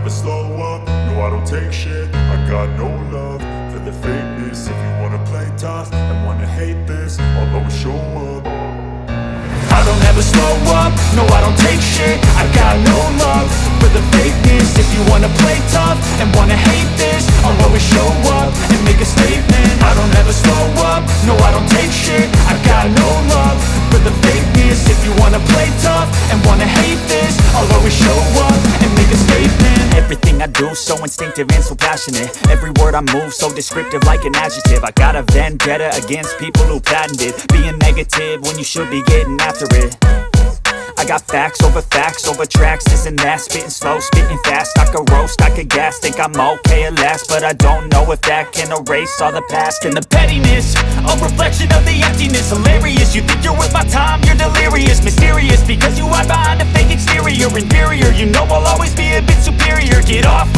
never slow up, no I don't take shit. I got no love for the fakeness. If you wanna play tough and wanna hate this, I'll always show up. I don't ever slow up, no I don't take shit. I got no love for the fakeness. If you wanna play tough and wanna hate this, I'll always show up and make a statement. I don't ever slow up, no I don't take shit. I got no love for the fakeness. If you wanna play tough and wanna hate this, I'll always show up and make a statement. Everything I do so instinctive and so passionate. Every word I move so descriptive like an adjective. I got a vendetta against people who patented being negative when you should be getting after it. I got facts over tracks, this and that. Spitting slow, spitting fast. I could roast, I could gas. Think I'm okay at last, but I don't know if that can erase all the past. And the pettiness, a reflection of the emptiness. Hilarious, you think you're worth my time, you're delirious. Mysterious, because you hide behind a fake exterior. Inferior, you know I'll always be a bit superior. Get off